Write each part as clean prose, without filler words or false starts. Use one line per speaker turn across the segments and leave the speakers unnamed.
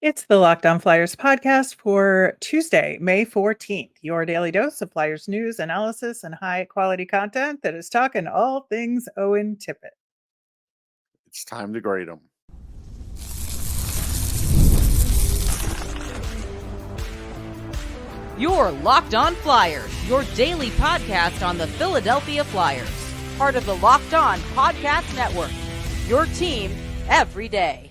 It's the Locked On Flyers podcast for Tuesday, May 14th. Your daily dose of Flyers news, analysis, and high quality content that is talking all things Owen Tippett.
It's time to grade them.
Your Locked On Flyers, your daily podcast on the Philadelphia Flyers. Part of the Locked On Podcast Network. Your team every day.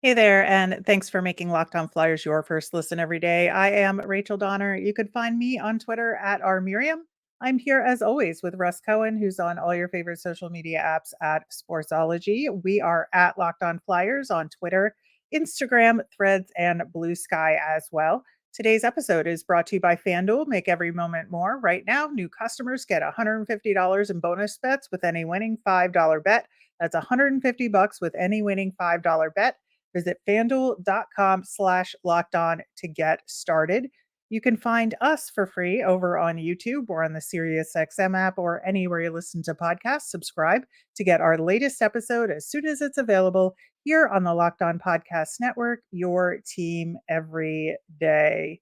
Hey there, and thanks for making Locked On Flyers your first listen every day. I am Rachel Donner. You can find me on Twitter at rmiriam. I'm here as always with Russ Cohen, who's on all your favorite social media apps at Sportsology. We are at Locked On Flyers on Twitter, Instagram, Threads, and Blue Sky as well. Today's episode is brought to you by FanDuel. Make every moment more. Right now, new customers get $150 in bonus bets with any winning $5 bet. That's $150 with any winning $5 bet. Visit fanduel.com/lockedon to get started. You can find us for free over on YouTube or on the SiriusXM app or anywhere you listen to podcasts. Subscribe to get our latest episode as soon as it's available here on the Locked On Podcast Network, your team every day.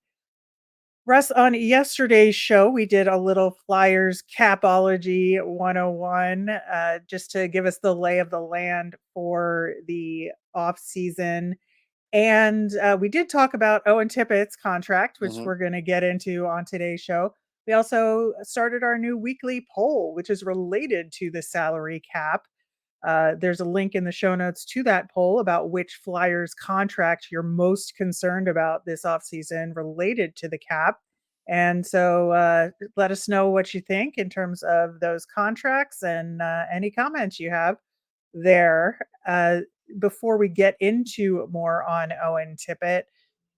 Russ, on yesterday's show, we did a little Flyers Capology 101 just to give us the lay of the land for the offseason. And we did talk about Owen Tippett's contract, which we're going to get into on today's show. We also started our new weekly poll, which is related to the salary cap. There's a link in the show notes to that poll about which Flyers contract you're most concerned about this offseason related to the cap. And so let us know what you think in terms of those contracts and any comments you have there. Before we get into more on Owen Tippett,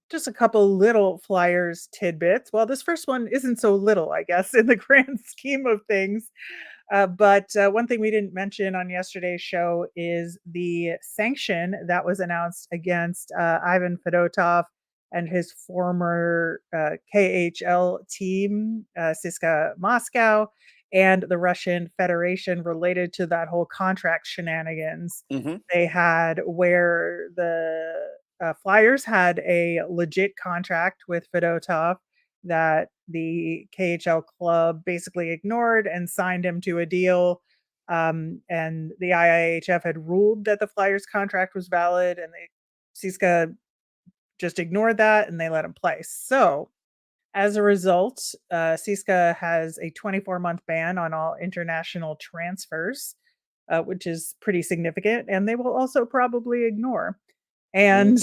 just a couple little Flyers tidbits. Well, this first one isn't so little, I guess, in the grand scheme of things. But one thing we didn't mention on yesterday's show is the sanction that was announced against Ivan Fedotov and his former KHL team, CSKA Moscow, and the Russian Federation related to that whole contract shenanigans they had, where the Flyers had a legit contract with Fedotov that the KHL club basically ignored and signed him to a deal. And the IIHF had ruled that the Flyers contract was valid, and CSKA just ignored that and they let him play. So as a result, CSKA has a 24-month ban on all international transfers, which is pretty significant, and they will also probably ignore. And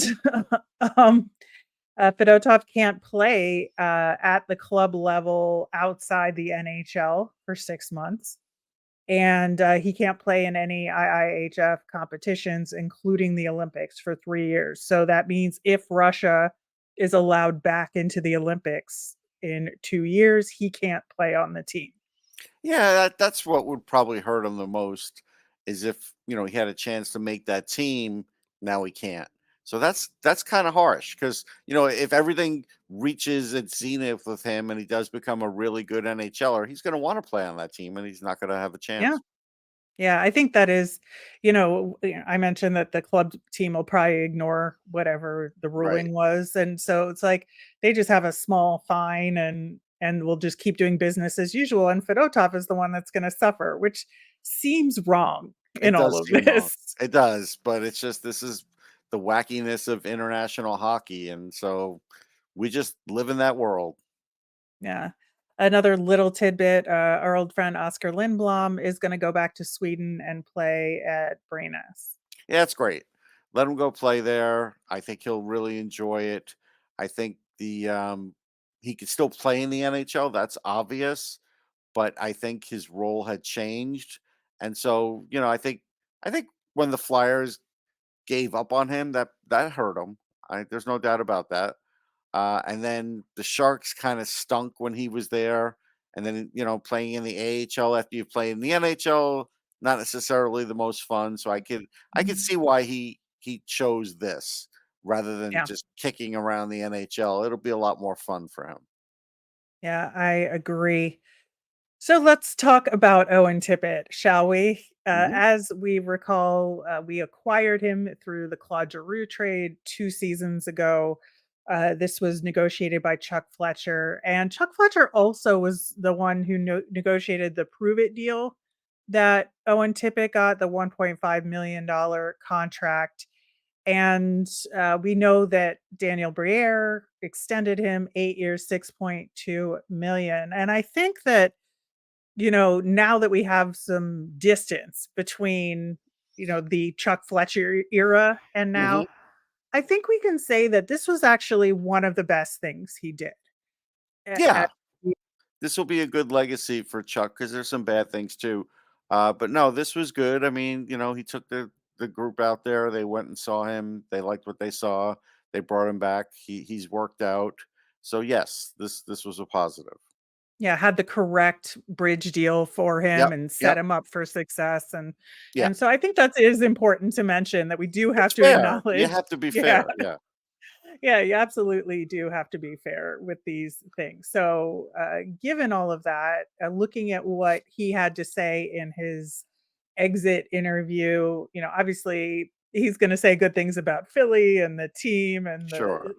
Fedotov can't play at the club level outside the NHL for 6 months. And he can't play in any IIHF competitions, including the Olympics, for 3 years. So that means if Russia is allowed back into the Olympics in 2 years, he can't play on the team.
Yeah, that's what would probably hurt him the most, is if, he had a chance to make that team, now he can't. So that's kind of harsh because, if everything reaches its zenith with him and he does become a really good NHLer, he's going to want to play on that team and he's not going to have a
Yeah.
chance.
Yeah, I think that is, I mentioned that the club team will probably ignore whatever the
Right.
ruling was. And so it's like they just have a small fine and will just keep doing business as usual. And Fedotov is the one that's going to suffer, which seems wrong in
It
all
does
of
seem wrong.
this.
It does, but it's just this is the wackiness of international hockey, and so we just live in that world.
Yeah. Another little tidbit, our old friend Oscar Lindblom is going to go back to Sweden and play at Brynäs.
Yeah, it's great. Let him go play there. I think he'll really enjoy it. I think he could still play in the NHL. That's obvious, but I think his role had changed, and so I think when the Flyers gave up on him, that hurt him. There's no doubt about that. And then the Sharks kind of stunk when he was there. And then, playing in the AHL after you play in the NHL, not necessarily the most fun. So I could
Mhm.
see why he chose this rather than
Yeah.
just kicking around the NHL. It'll be a lot more fun for him.
Yeah, I agree. So let's talk about Owen Tippett, shall we?
Mhm.
As we recall, we acquired him through the Claude Giroux trade 2 seasons ago. This was negotiated by Chuck Fletcher, and Chuck Fletcher also was the one who negotiated the Prove It deal that Owen Tippett got, the $1.5 million contract. And we know that Daniel Briere extended him 8 years, 6.2 million. And I think that now that we have some distance between, the Chuck Fletcher era and
Mhm.
now, I think we can say that this was actually one of the best things he did.
Yeah. This will be a good legacy for Chuck because there's some bad things too. But no, this was good. I mean, he took the group out there. They went and saw him. They liked what they saw. They brought him back. He's worked out. So yes, this was a positive.
Yeah, had the correct bridge deal for him
Yep.
and set
Yep.
him up for success, and
Yeah.
and so I think that is important to mention that we do have
It's
to
fair. You
acknowledge.
have to be
Yeah.
fair. Yeah.
Yeah, you absolutely do have to be fair with these things. So, given all of that, looking at what he had to say in his exit interview, obviously he's going to say good things about Philly and the team and
Sure.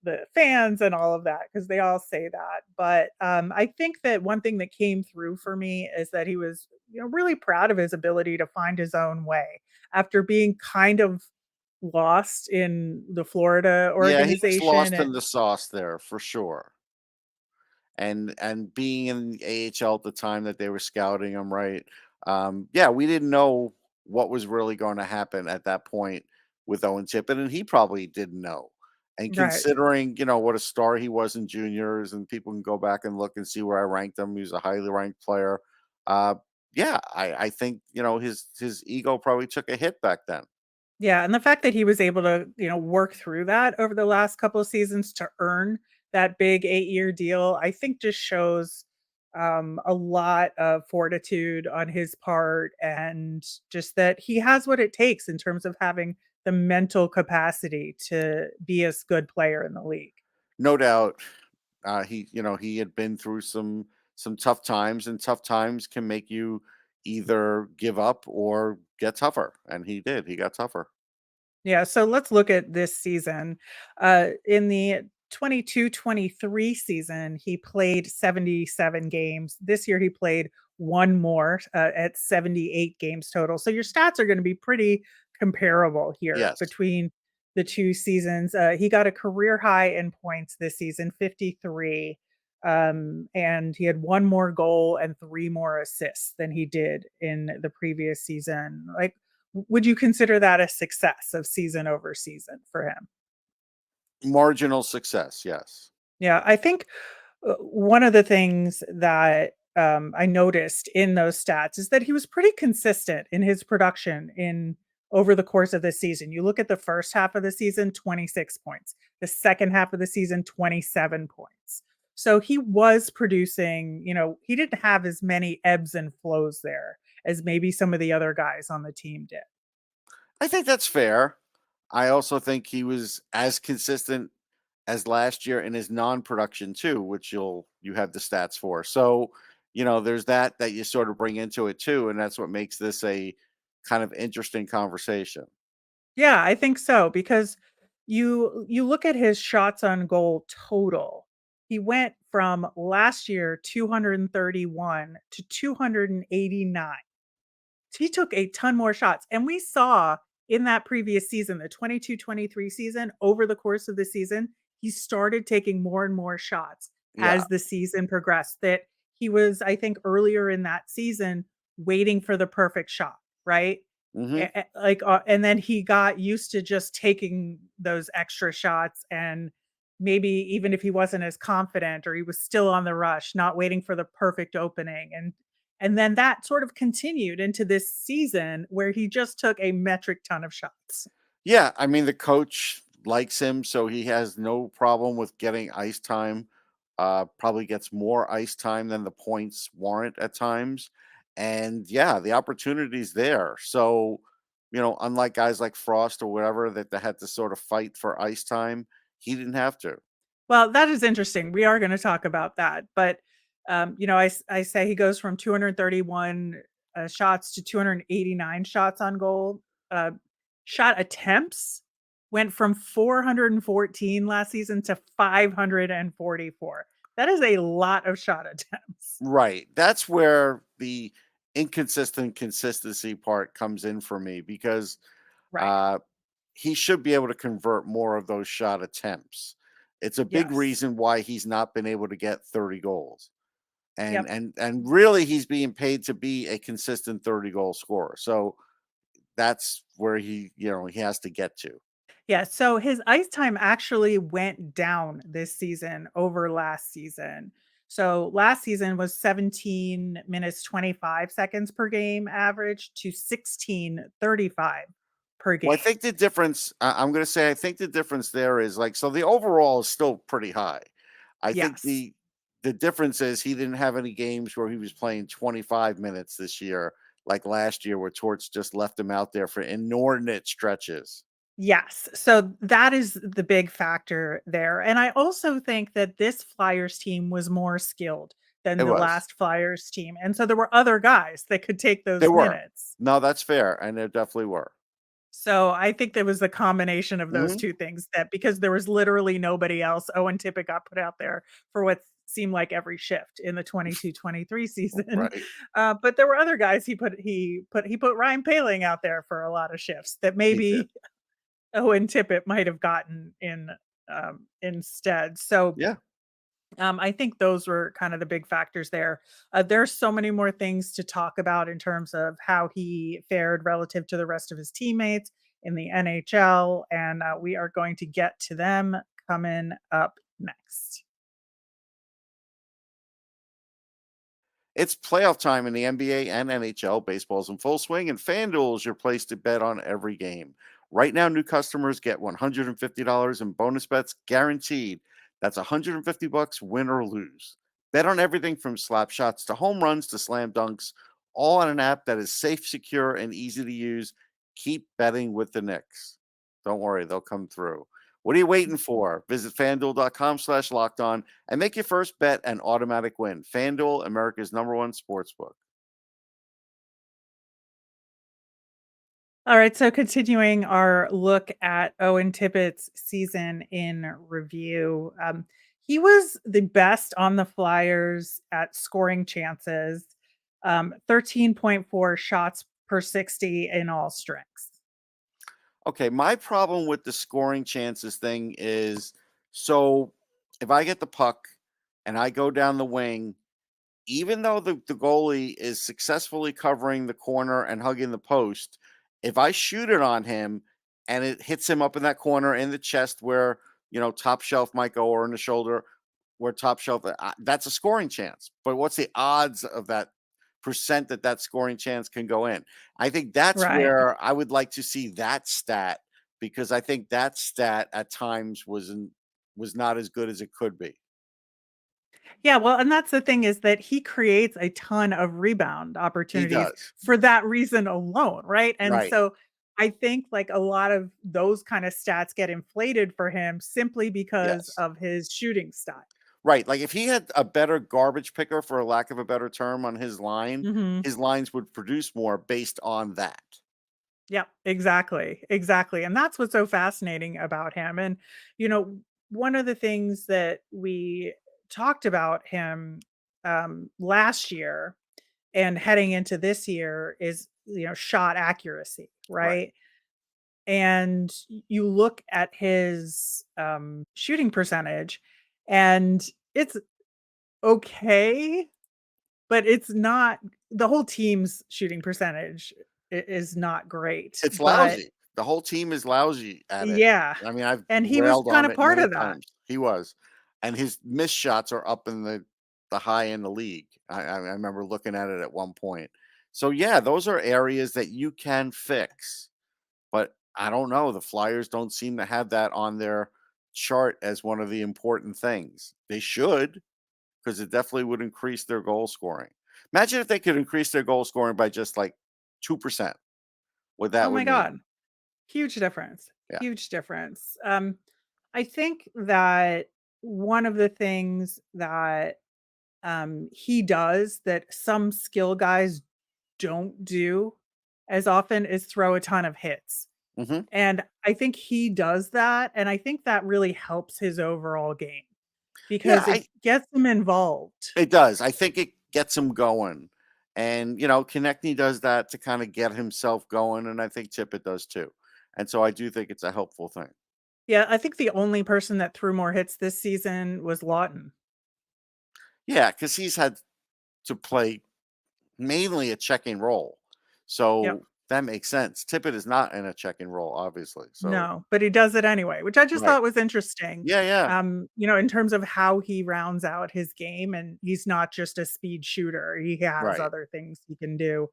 the fans and all of that because they all say that. But I think that one thing that came through for me is that he was, really proud of his ability to find his own way after being kind of lost in the Florida
Yeah, he was
organization.
lost in
And
the sauce there for sure. And being in AHL at the time that they were scouting him, right? Yeah, we didn't know what was really going to happen at that point with Owen Tippett, and he probably didn't know. And
right.
considering, what a star he was in juniors, and people can go back and look and see where I ranked him. He was a highly ranked player. Uh, yeah, I think his ego probably took a hit back then.
Yeah, and the fact that he was able to, work through that over the last couple of seasons to earn that big 8-year deal, I think just shows a lot of fortitude on his part and just that he has what it takes in terms of having the mental capacity to be a good player in the league.
No doubt, he had been through some tough times, and tough times can make you either give up or get tougher, and he did. He got tougher.
Yeah, so let's look at this season. In the 22-23 season, he played 77 games. This year, he played one more at 78 games total. So your stats are going to be pretty comparable here
Yes.
between the two seasons. He got a career high in points this season, 53. And he had one more goal and three more assists than he did in the previous season. Like, would you consider that a success of season over season for him?
Marginal success, yes.
Yeah, I think one of the things that I noticed in those stats is that he was pretty consistent in his production in over the course of the season. You look at the first half of the season, 26 points. The second half of the season, 27 points. So he was producing, he didn't have as many ebbs and flows there as maybe some of the other guys on the team did.
I think that's fair. I also think he was as consistent as last year in his non-production too, which you have the stats for. So, there's that you sort of bring into it too, and that's what makes this a kind of interesting conversation.
Yeah, I think so because you look at his shots on goal total. He went from last year 231 to 289. He took a ton more shots, and we saw in that previous season, the 22-23 season, over the course of the season, he started taking more and more shots
Yeah.
as the season progressed, that he was, I think, earlier in that season waiting for the perfect shot, right?
Hmm.
And then he got used to just taking those extra shots, and maybe even if he wasn't as confident or he was still on the rush, not waiting for the perfect opening, and then that sort of continued into this season where he just took a metric ton of shots.
Yeah, I mean, the coach likes him, so he has no problem with getting ice time. Probably gets more ice time than the points warrant at times. And yeah, the opportunity's there. So, unlike guys like Frost or whatever that they had to sort of fight for ice time, he didn't have to.
Well, that is interesting. We are gonna talk about that, but I say he goes from 231 shots to 289 shots on goal. Uh, Shot attempts went from 414 last season to 544. That is a lot of shot attempts.
Right. That's where the inconsistent consistency part comes in for me because
Right.
uh, he should be able to convert more of those shot attempts. It's a big
Yes.
reason why he's not been able to get 30 goals. And
Yep.
and really he's being paid to be a consistent 30 goal scorer. So that's where he has to get to.
Yeah, so his ice time actually went down this season over last season. So last season was 17 minutes 25 seconds per game average to 16:35 per
Well, I
game.
think the difference, I'm going to say, I think the difference there is like, so the overall is still pretty high. I think
Yes.
the difference is he didn't have any games where he was playing 25 minutes this year, like last year, where Torts just left him out there for inordinate stretches.
Yes. So that is the big factor there. And I also think that this Flyers team was more skilled than
It
the
was.
last Flyers team. And so there were other guys that could take
They
those
were.
minutes.
No, that's fair, and there definitely were.
So I think there was a combination of those
Mhm.
2 things that because there was literally nobody else, Owen Tippett got put out there for what seemed like every shift in the 22-23 season.
Right.
But there were other guys he put Ryan Poehling out there for a lot of shifts that
He did.
maybe Owen Tippett might have gotten in, instead. So
Yeah.
I think those were kind of the big factors there. There's so many more things to talk about in terms of how he fared relative to the rest of his teammates in the NHL, and we are going to get to them coming up next.
It's playoff time in the NBA and NHL. Baseball's in full swing, and FanDuel is your place to bet on every game. Right now, new customers get $150 in bonus bets guaranteed. That's $150 win or lose. Bet on everything from slap shots to home runs to slam dunks, all on an app that is safe, secure, and easy to use. Keep betting with the Knicks. Don't worry, they'll come through. What are you waiting for? Visit fanduel.com/locked on and make your first bet an automatic win. FanDuel, America's #1 sportsbook.
All right, so continuing our look at Owen Tippett's season in review, he was the best on the Flyers at scoring chances, 13.4 shots per 60 in all strengths.
Okay, my problem with the scoring chances thing is, so if I get the puck and I go down the wing, even though the goalie is successfully covering the corner and hugging the post, if I shoot it on him and it hits him up in that corner in the chest where, top shelf might go, or in the shoulder where top shelf, that's a scoring chance. But what's the odds of that percent that scoring chance can go in? I think that's
Right.
where I would like to see that stat, because I think that stat at times was not as good as it could be.
Yeah, well, and that's the thing is that he creates a ton of rebound
He
opportunities
does.
for that reason alone, right? And
Right.
so I think like a lot of those kind of stats get inflated for him simply because
Yes.
of his shooting style.
Right, like, if he had a better garbage picker, for a lack of a better term, on
Mhm.
his lines would produce more based on that.
Yep, exactly, exactly, and that's what's so fascinating about him, and, you know, one of the things that we talked about him, last year and heading into this year is, shot accuracy,
Right.
right? And you look at his, shooting percentage, and it's okay, but it's not the whole team's shooting percentage is not great,
It's
but
lousy. The whole team is lousy at it.
yeah,
I mean, I've
and he was
railed
kinda
on it
part
many
of that.
times. He was. And his missed shots are up in the high in the league. I remember looking at it at one point. So, yeah, those are areas that you can fix. But I don't know, the Flyers don't seem to have that on their chart as one of the important things. They should, because it definitely would increase their goal scoring. Imagine if they could increase their goal scoring by just like 2%, what
Oh
that
my
would mean.
god, huge difference,
Yeah.
huge difference. I think that one of the things that he does that some skill guys don't do as often is throw a ton of hits.
Hmm.
And I think he does that, and I think that really helps his overall game
Yeah,
because it gets him involved.
it does. I think it gets him going. And, Konechny does that to kind of get himself going. And I think Tippett does too. And so I do think it's a helpful thing.
Yeah, I think the only person that threw more hits this season was Lawton.
Yeah, because he's had to play mainly a checking role.
Yep.
So that makes sense. Tippett is not in a checking role, obviously. So,
No, but he does it anyway, which I just
right.
thought was interesting.
Yeah, yeah.
In terms of how he rounds out his game, and he's not just a speed shooter. He has
Right.
other things he can do.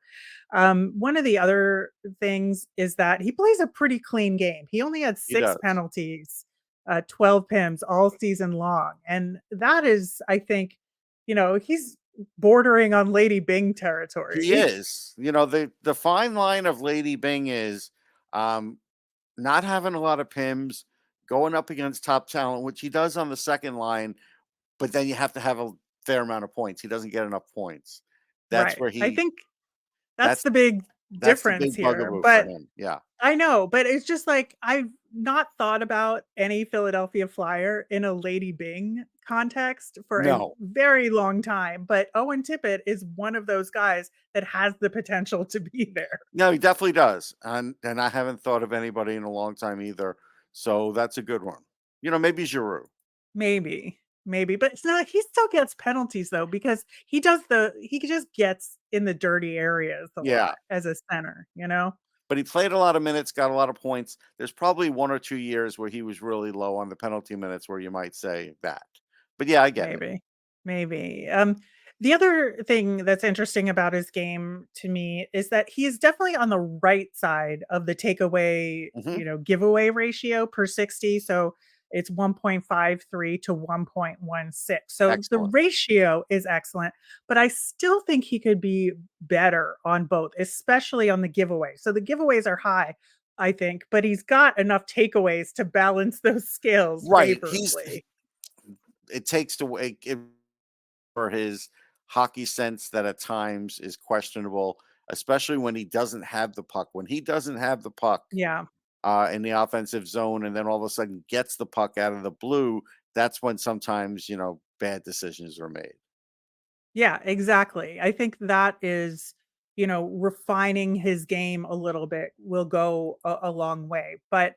One of the other things is that he plays a pretty clean game. He only had
He
6
does.
penalties, 12 PIMs all season long, and that is, I think, he's bordering on Lady Bing
He
territory.
is. The fine line of Lady Bing is um not having a lot of PIMs, going up against top talent, which he does on the second line, but then you have to have a fair amount of points. He doesn't get enough points. That's
Right.
where
I
he
think that's
that's
the big
that's the
difference
big
here,
bugaboo for
but
him. Yeah.
I know, but it's just like I've not thought about any Philadelphia Flyer in a Lady Bing context for a
No.
very long time, but Owen Tippett is one of those guys that has the potential to be there.
No, he definitely does. And I haven't thought of anybody in a long time either. So that's a good one. Maybe Giroux.
Maybe, but it's not he still gets penalties though because he just gets in the dirty areas a
Yeah.
lot as a center, you know?
But he played a lot of minutes, got a lot of points. There's probably 1 or 2 years where he was really low on the penalty minutes where you might say that. But yeah, I get it.
Maybe. Maybe. The other thing that's interesting about his game to me is that he is definitely on the right side of the takeaway,
Hmm.
giveaway ratio per 60. So it's 1.53 to 1.16. So the
Excellent.
ratio is excellent, but I still think he could be better on both, especially on the giveaway. So the giveaways are high, I think, but he's got enough takeaways to balance those scales
Right.
favorably.
It takes away for his hockey sense that at times is questionable, especially when he doesn't have the puck. When he doesn't have the puck
Yeah.
in the offensive zone and then all of a sudden gets the puck out of the blue, that's when sometimes, bad decisions are made.
Yeah, exactly. I think that is, refining his game a little bit will go a long way. But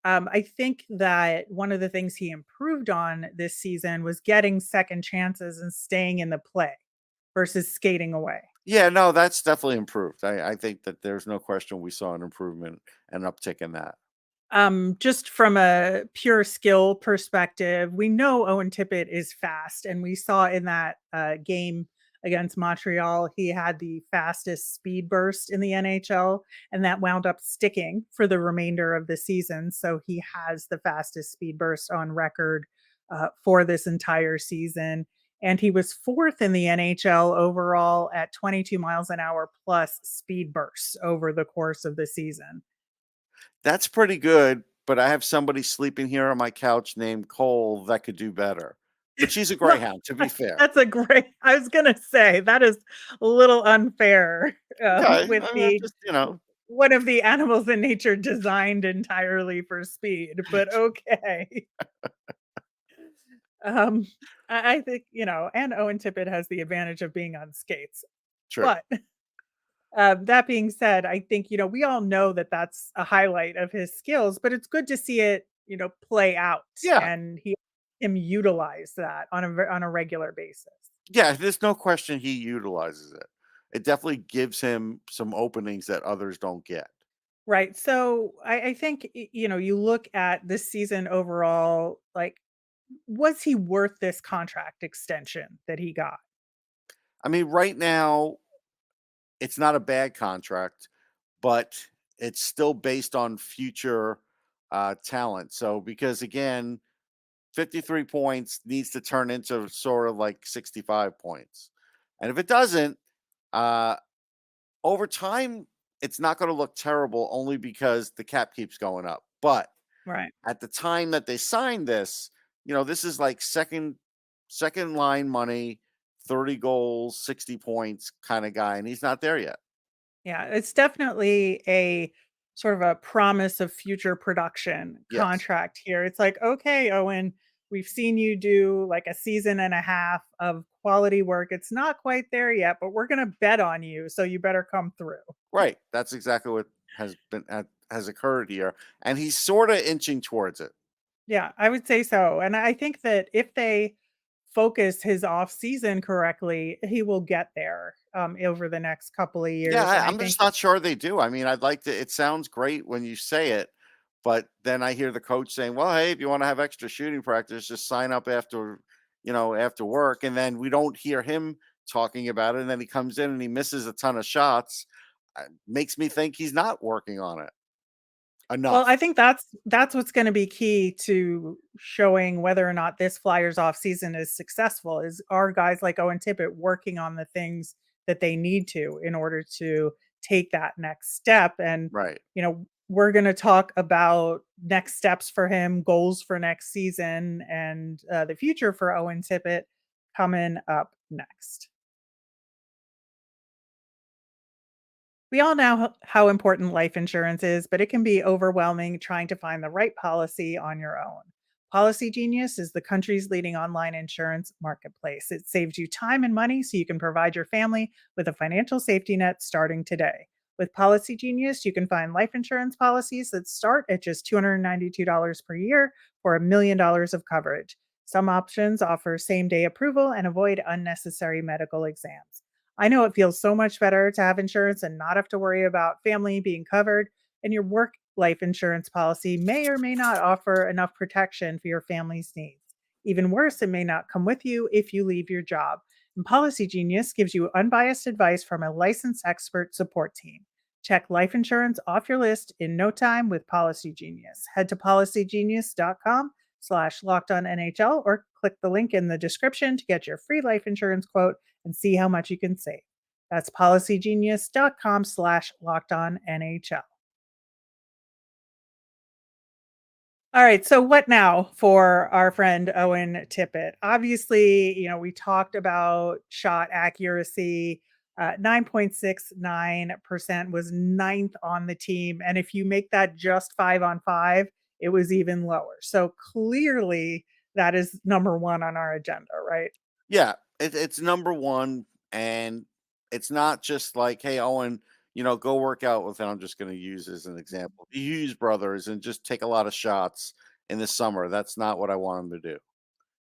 I think that one of the things he improved on this season was getting second chances and staying in the play versus skating away.
Yeah, no, that's definitely improved. I think that there's no question we saw an improvement and uptick in that.
Just from a pure skill perspective, we know Owen Tippett is fast, and we saw in that game against Montreal, he had the fastest speed burst in the NHL, and that wound up sticking for the remainder of the season. So he has the fastest speed burst on record for this entire season. And he was fourth in the NHL overall at 22 miles an hour plus speed bursts over the course of the season.
That's pretty good, but I have somebody sleeping here on my couch named Cole that could do better. But she's a
Well,
greyhound, to be fair.
that's a great I was gonna say, that is a little unfair,
Okay,
with
I mean,
the
just
one of the animals in nature designed entirely for speed, but okay. Um, I think, and Owen Tippett has the advantage of being on skates.
true.
But, that being said, I think, we all know that that's a highlight of his skills, but it's good to see it, play out
Yeah,
and him utilize that on a regular basis.
yeah. There's no question he utilizes it. It definitely gives him some openings that others don't get.
Right. So I think, you look at this season overall, like, was he worth this contract extension that he got?
I mean, right now it's not a bad contract, but it's still based on future talent. So because again, 53 points needs to turn into sort of like 65 points. And if it doesn't, uh, over time, it's not going to look terrible only because the cap keeps going up. But
Right.
at the time that they signed this, this is like second line money, 30 goals, 60 points kind of guy, and he's not there yet.
Yeah, it's definitely a sort of a promise of future production
Yes.
contract here. It's like, okay, Owen, we've seen you do like a season and a half of quality work. It's not quite there yet, but we're going to bet on you. So you better come through.
Right. That's exactly what has occurred here, and he's sort of inching towards it.
Yeah, I would say so. And I think that if they focus his off season correctly, he will get there over the next couple of
Yeah,
years. And I
I'm
think
just not sure they do. I mean, I'd like to. It sounds great when you say it, but then I hear the coach saying, "Well, hey, if you want to have extra shooting practice, just sign up after, after work." And then we don't hear him talking about it. And then he comes in and he misses a ton of shots. Makes me think he's not working on it
well,
enough.
I think that's what's gonna be key to showing whether or not this Flyers off season is successful, is are guys like Owen Tippett working on the things that they need to in order to take that next step, and,
Right.
we're gonna talk about next steps for him, goals for next season, and, the future for Owen Tippett coming up next. We all know how important life insurance is, but it can be overwhelming trying to find the right policy on your own. Policygenius is the country's leading online insurance marketplace. It saves you time and money so you can provide your family with a financial safety net starting today. With Policygenius, you can find life insurance policies that start at just $292 per year for $1 million of coverage. Some options offer same day approval and avoid unnecessary medical exams. I know it feels so much better to have insurance and not have to worry about family being covered, and your work life insurance policy may or may not offer enough protection for your family's needs. Even worse, it may not come with you if you leave your job. And Policy Genius gives you unbiased advice from a licensed expert support team. Check life insurance off your list in no time with Policy Genius. Head to policygenius.com/locked on NHL or click the link in the description to get your free life insurance quote and see how much you can save. That's policygenius.com/locked on NHL. All right. So what now for our friend Owen Tippett? Obviously, we talked about shot accuracy. 9.69% was ninth on the team. And if you make that just 5-on-5, it was even lower. So clearly that is number one on our agenda, right?
Yeah, it's number one, and it's not just like, hey, Owen, go work out with. I'm just going to use as an example the Hughes brothers and just take a lot of shots in the summer. That's not what I want him to do.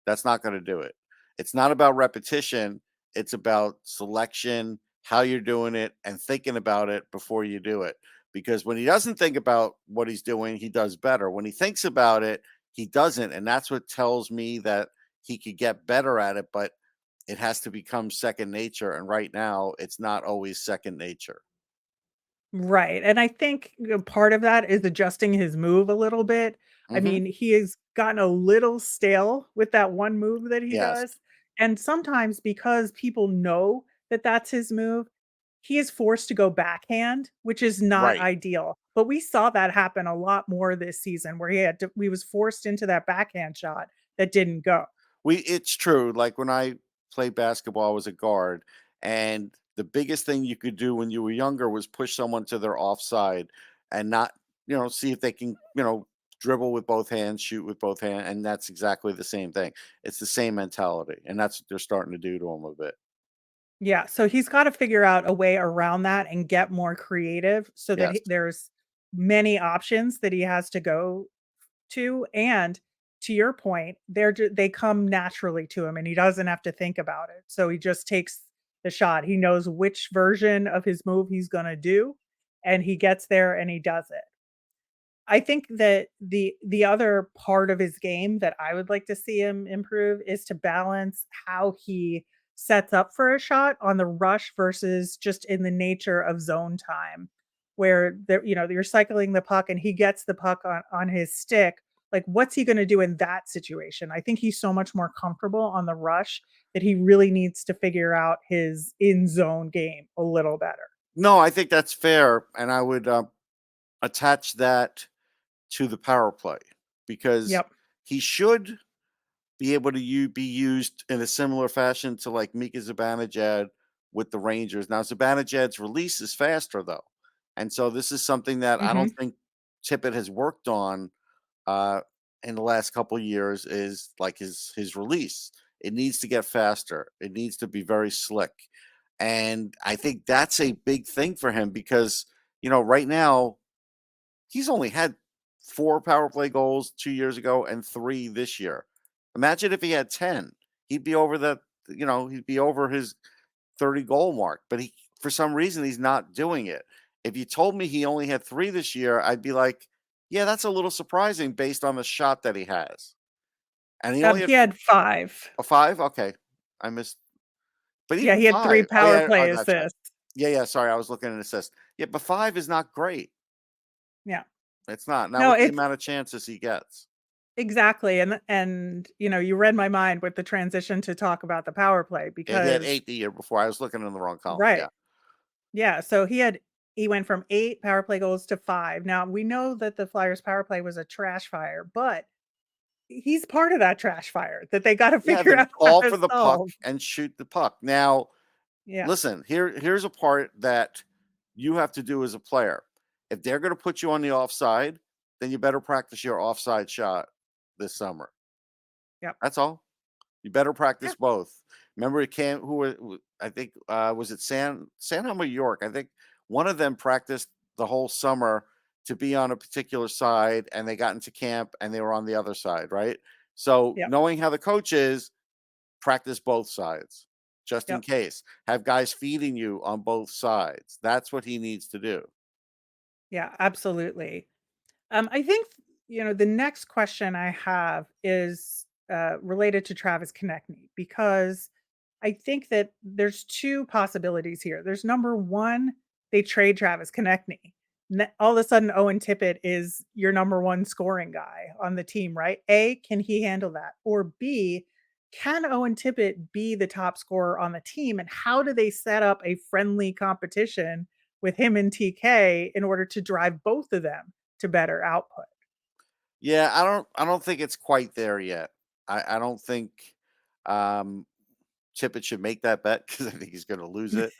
That's not going to do it. It's not about repetition. It's about selection, how you're doing it, and thinking about it before you do it. Because when he doesn't think about what he's doing, he does better. When he thinks about it, he doesn't. And that's what tells me that he could get better at it, but it has to become second nature. And right now, it's not always second nature.
Right, and I think, part of that is adjusting his move a little bit. I
Hmm.
mean, he has gotten a little stale with that one move that he
Yes.
does, and sometimes because people know that that's his move, he is forced to go backhand, which is not
Right.
ideal, but we saw that happen a lot more this season where he was forced into that backhand shot that didn't go.
It's true. Like when I played basketball, I was a guard, and the biggest thing you could do when you were younger was push someone to their offside and not, see if they can, dribble with both hands, shoot with both hands, and that's exactly the same thing. It's the same mentality, and that's what they're starting to do to him a bit.
Yeah, so he's gotta figure out a way around that and get more creative so that
Yes.
there's many options that he has to go to, and to your point, they come naturally to him and he doesn't have to think about it. So he just takes the shot. He knows which version of his move he's gonna do, and he gets there and he does it. I think that the other part of his game that I would like to see him improve is to balance how he sets up for a shot on the rush versus just in the nature of zone time, where you're cycling the puck and he gets the puck on his stick. Like, what's he going to do in that situation? I think he's so much more comfortable on the rush that he really needs to figure out his in zone game a little better.
No, I think that's fair, and I would attach that to the power play because
Yep.
he should be able to be used in a similar fashion to like Mika Zibanejad with the Rangers. Now Zibanejad's release is faster though, and so this is something that I don't
Mhm.
think Tippett has worked on uh, in the last couple of years. Is like his release. It needs to get faster. It needs to be very slick, and I think that's a big thing for him because right now he's only had 4 power play goals 2 years ago and 3 this year. Imagine if he had 10. He'd be over he'd be over his 30 goal mark, but he for some reason he's not doing it. If you told me he only had 3 this year, I'd be like, "Yeah, that's a little surprising based on the shot that he has." And he only had
He had 5.
a 5? Okay. I missed but
Yeah,
even
he had 3
5. Oh
power
yeah, I
play
gotcha.
assists.
Yeah, sorry, I was looking at assist. Yeah, but 5 is not great.
Yeah.
It's not
No,
with the
it's
amount of chances he gets.
exactly, and, you read my mind with the transition to talk about the power play
Yeah, he had
because
8 the year before. I was looking in the wrong column. Yeah.
right. Yeah, so he went from 8 power play goals to 5. Now, we know that the Flyers power play was a trash fire, but he's part of that trash fire that they gotta
Yeah,
figure
then
out how
call
to
for the puck
solve.
and shoot the puck. Now,
Yeah,
listen, here's a part that you have to do as a player. If they're going to put you on the offside, then you better practice your offside shot this summer.
yep,
That's all. You better
yeah,
practice both. Remember, it came I think was it Sanham or York? I think one of them practiced the whole summer to be on a particular side, and they got into camp and they were on the other side, right? So
yep,
knowing how the coach is, practice both sides just in
yep.
case. Have guys feeding you on both sides. That's what he needs to do.
Yeah, absolutely. I think, the next question I have is related to Travis Konechny because I think that there's 2 possibilities here. There's number 1, they trade Travis Konechny. All of a sudden, Owen Tippett is your number 1 scoring guy on the team, right? A, can he handle that? Or B, can Owen Tippett be the top scorer on the team? And how do they set up a friendly competition with him and TK in order to drive both of them to better output?
Yeah, I don't think it's quite there yet. I don't think um Tippett should make that bet because I think he's gonna lose it.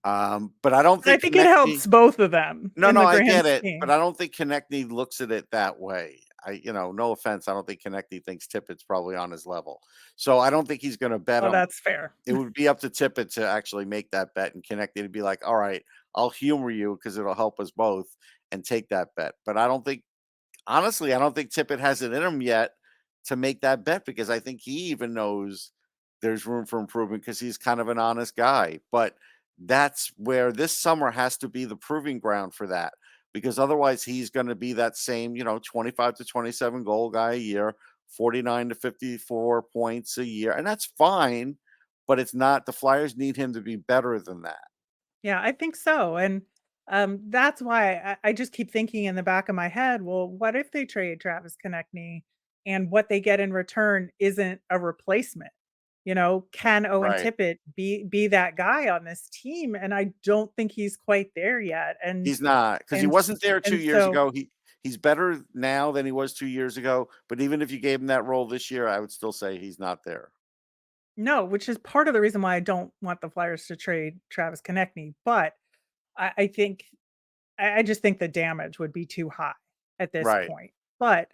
But I don't
But I
think
think it
Konechny.
helps both of them
No,
in
no,
the
I
grand
get it, but
scheme.
I don't think Konechny looks at it that way. No offense, I don't think Konechny thinks Tippett's probably on his level. So I don't think he's gonna bet
Well,
him.
that's fair.
It would be up to Tippett to actually make that bet, and Konechny to be like, "All right, I'll humor you because it'll help us both and take that bet." But I don't think honestly, I don't think Tippett has it in him yet to make that bet because I think he even knows there's room for improvement because he's kind of an honest guy. But that's where this summer has to be the proving ground for that because otherwise he's going to be that same, 25 to 27 goal guy a year, 49 to 54 points a year. And that's fine, but it's not the Flyers need him to be better than that.
Yeah, I think so, and, that's why I just keep thinking in the back of my head, well, what if they trade Travis Konechny and what they get in return isn't a replacement? Can Owen
Right.
Tippett be that guy on this team? And I don't think he's quite there yet,
He's not because he
and
wasn't there 2
and
years
so
ago. He's better now than he was 2 years ago, but even if you gave him that role this year, I would still say he's not there.
no, which is part of the reason why I don't want the Flyers to trade Travis Konechny, but I think I just think the damage would be too high at this
Right.
point. But,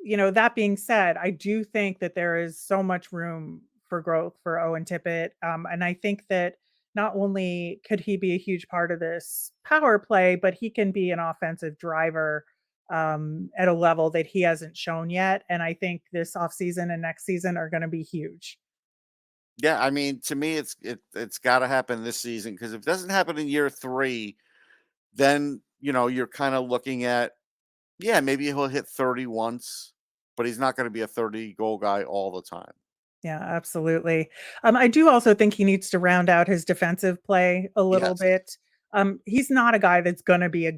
that being said, I do think that there is so much room for growth for Owen Tippett. And I think that not only could he be a huge part of this power play, but he can be an offensive driver at a level that he hasn't shown yet. And I think this offseason and next season are going to be huge.
Yeah, I mean, to me, it's gotta happen this season because if it doesn't happen in year 3, then, you're kinda looking at, yeah, maybe he'll hit 30 once, but he's not gonna be a 30 goal guy all the time.
Yeah, absolutely. I do also think he needs to round out his defensive play a little
Yes.
bit. He's not a guy that's going to be a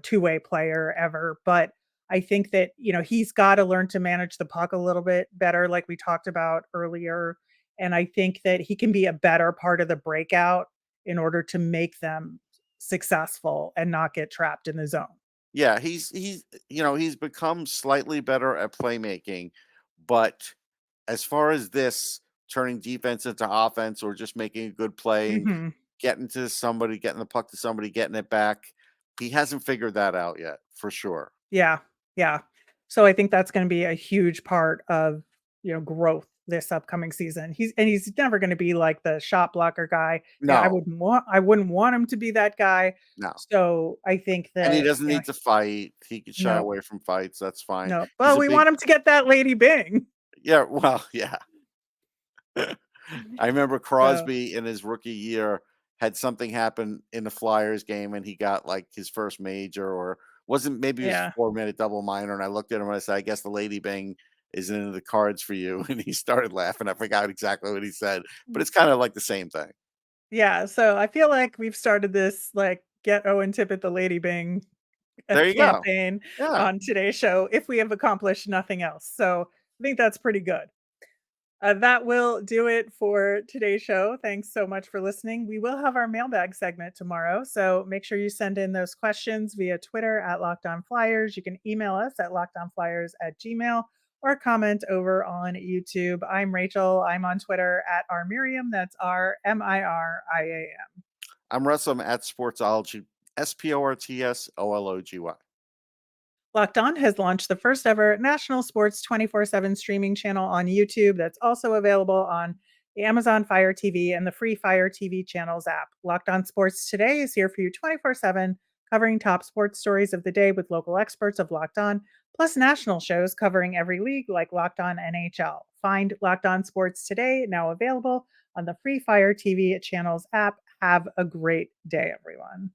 two-way player ever, but I think that, he's got to learn to manage the puck a little bit better, like we talked about earlier. And I think that he can be a better part of the breakout in order to make them successful and not get trapped in the zone.
Yeah, he's become slightly better at playmaking, but as far as this turning defense into offense or just making a good play,
Hmm.
getting to somebody, getting the puck to somebody, getting it back, he hasn't figured that out yet, for sure.
Yeah, yeah. So I think that's going to be a huge part of growth this upcoming season. He's never going to be like the shot blocker guy.
No,
I wouldn't want him to be that guy.
no.
So I think
And he
that
doesn't need to fight. He can shy
no,
away from fights. That's fine.
no.
He's
But
a
we
big,
want him to get that Lady Bing.
yeah, well, yeah. I remember
So
Crosby in his rookie year had something happen in the Flyers game and he got like his first major or wasn't maybe his
yeah.
4 minute double minor. And I looked at him and I said, I guess the Lady Bing isn't in the cards for you. And he started laughing. I forgot exactly what he said, but it's kind of like the same thing.
Yeah, so I feel like we've started this like get Owen Tippett the Lady Bing
There you go.
campaign
Yeah.
on today's show if we have accomplished nothing else. So I think that's pretty good. That will do it for today's show. Thanks so much for listening. We will have our mailbag segment tomorrow. So make sure you send in those questions via Twitter at Locked On Flyers. You can email us at lockedonflyers@gmail or comment over on YouTube. I'm Rachel. I'm on Twitter at rmiriam. That's RMIRIAM.
I'm Russ. I'm at Sportsology, SPORTSOLOGY.
Locked On has launched the first ever national sports 24/7 streaming channel on YouTube that's also available on the Amazon Fire TV and the free Fire TV channels app. Locked On Sports Today is here for you 24/7, covering top sports stories of the day with local experts of Locked On, plus national shows covering every league like Locked On NHL. Find Locked On Sports Today, now available on the free Fire TV channels app. Have a great day, everyone.